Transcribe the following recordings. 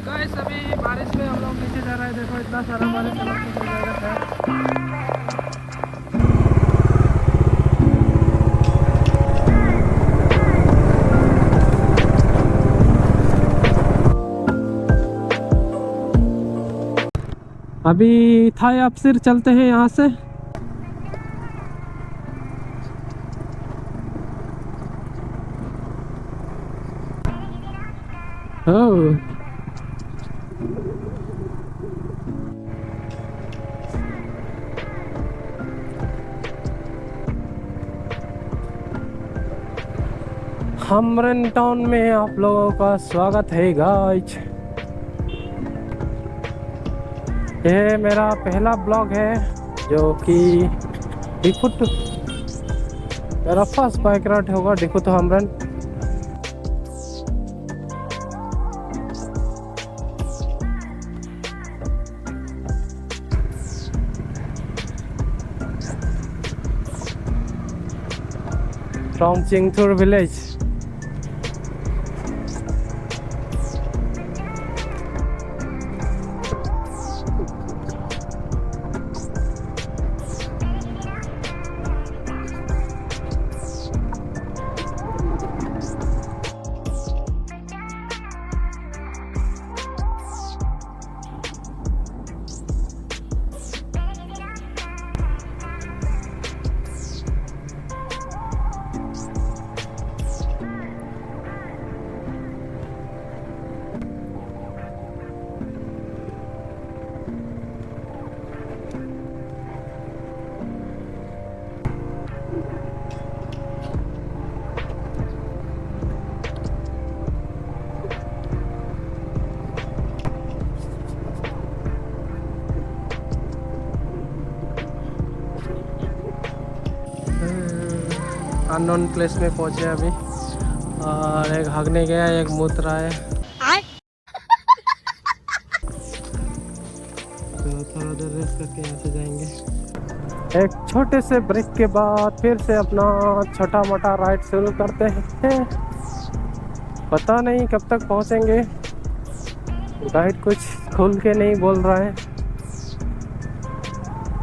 Guys अभी बारिश में हम लोग नीचे जा रहे हैं। देखो इतना सारा बारिश हम लोग को हो जाता है। अभी थाई अफसर चलते हैं यहाँ से। ओह हमरन टाउन में आप लोगों का स्वागत है गाइस। ये मेरा पहला ब्लॉग है जो कि डिफुट मेरा फर्स्ट बाइक राइड होगा डिफुट हमरन। From Chingthur village. Unknown place में पहुंचे अभी, और एक भागने गया, एक मूत रहा है। तो थोड़ा देर रेस्ट करके यहाँ से जाएंगे। एक छोटे से ब्रेक के बाद फिर से अपना छोटा मोटा राइड शुरू करते हैं। पता नहीं कब तक पहुंचेंगे, गाइड कुछ खुल के नहीं बोल रहा है।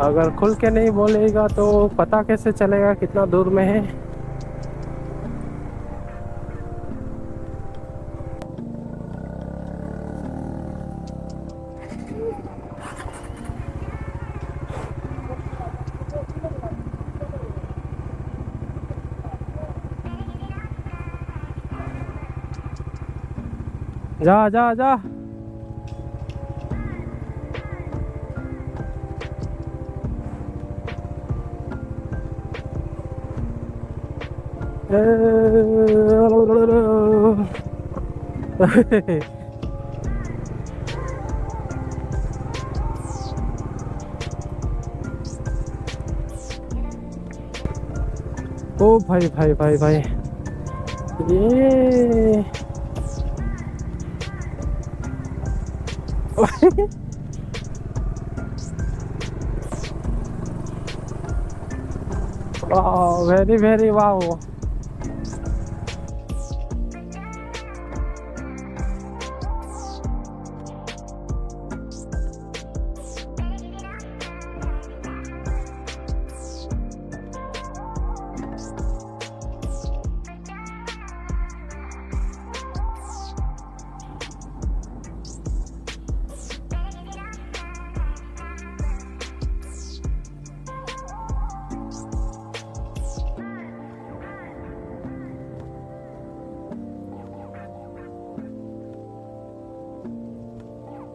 अगर खुल के नहीं बोलेगा तो पता कैसे चलेगा कितना दूर में है। जा जा जा। ओ भाई भाई भाई भाई, ये वाह, वेरी वेरी वाह।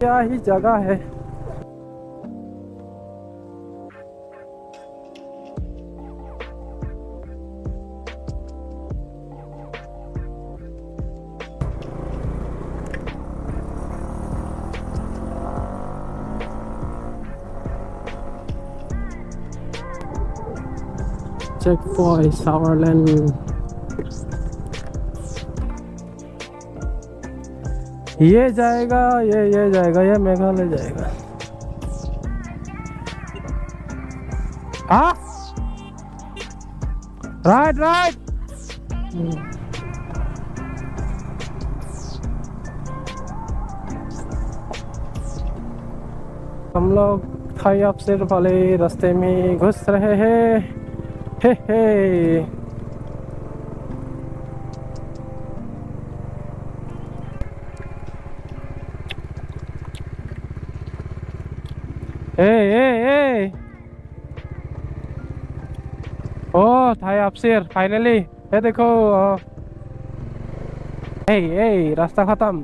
क्या ही जगह है। चेक पॉइंट सावरलैंड। ये जाएगा, ये जाएगा, ये मेघालय जाएगा। हाँ राइट राइट। हम लोग थाई अपसेट वाले रास्ते में घुस रहे हैं। हे। ए ओ थाई अपसेट फाइनली। ये देखो। ए रास्ता खत्म।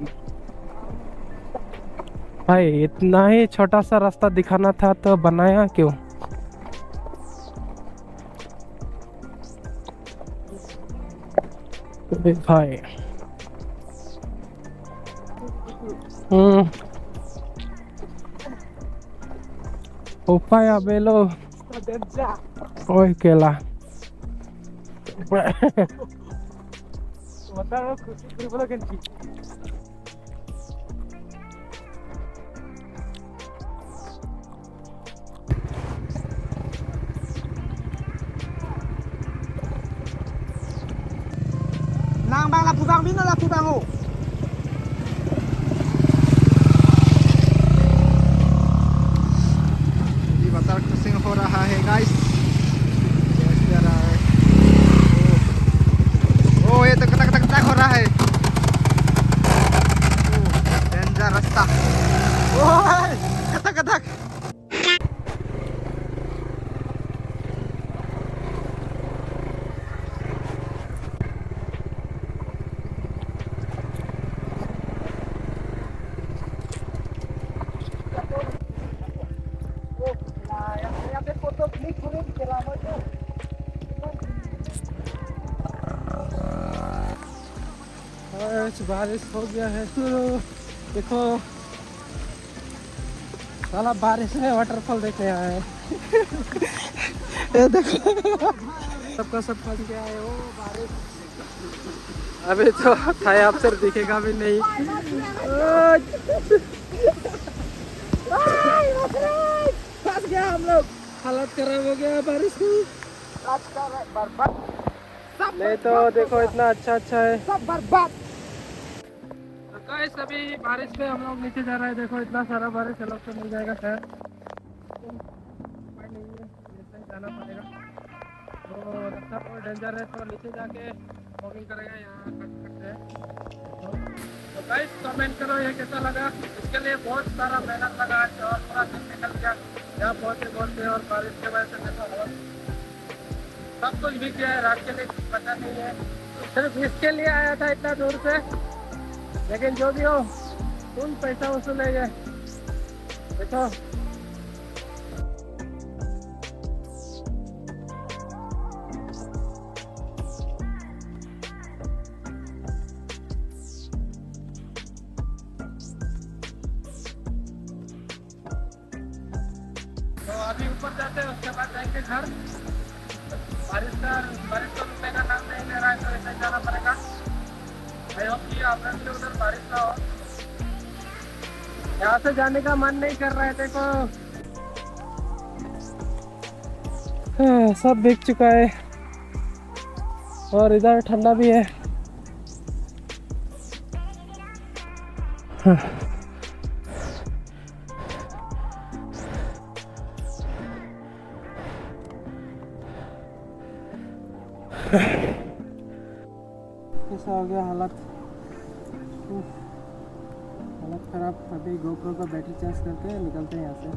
भाई इतना ही छोटा सा रास्ता दिखाना था तो बनाया क्यों? भाई हम्म upaya belo oi kela Nang bang la pubang bino la pubang o. ये वाटर क्रॉसिंग हो रहा है गाइस। जा रहा है। ओ ये तो कटक कटक हो रहा है। डेंजर रास्ता। ओए कटक कटक। आज बारिश हो गया है शुरू। देखो साला बारिश में वाटरफॉल देखने आए हैं। ये देखो सबका सब फंस गया है। ओ बारिश अभी तो थाई अपसेट दिखेगा भी नहीं। फंस गया हम लोग। हालत खराब हो गया बारिश की। नहीं तो देखो इतना अच्छा है। सब बर्बाद। तो गाइस अभी बारिश में हम लोग नीचे जा रहे हैं। देखो इतना सारा बारिश हम लोग को मिल जाएगा शायद। उपाय नहीं है, ऐसे ही जाना पड़ेगा। तो रास्ता बहुत डेंजर है तो नीचे जाके वॉकिंग करेगा। यहाँ कट सकते हैं। तो गाइस कमेंट करो ये कैसा लगा। इसके लिए बहुत सारा मेहनत लगा आज और पूरा दिन निकल गया यहाँ पहुँचते और बारिश की वजह से देखो सब कुछ भीग गया है। रात के लिए कुछ पता नहीं है। सिर्फ इसके लिए आया था इतना दूर से। लेकिन जो भी हो फुल पैसा वसूलेंगे। देखो तो अभी ऊपर जाते हैं उसके बाद जाएंगे घर। बारिश तो रुकने का नाम नहीं ले रहा है तो ऐसे ही जाना पड़ेगा। आई होप कि आप लोग के उधर बारिश ना हो। यहाँ से जाने का मन नहीं कर रहा है। देखो सब भीग चुका है और इधर ठंडा भी है। कैसा हो गया हालत खराब। अभी गोप्रो का बैटरी चार्ज करके निकलते हैं यहाँ से।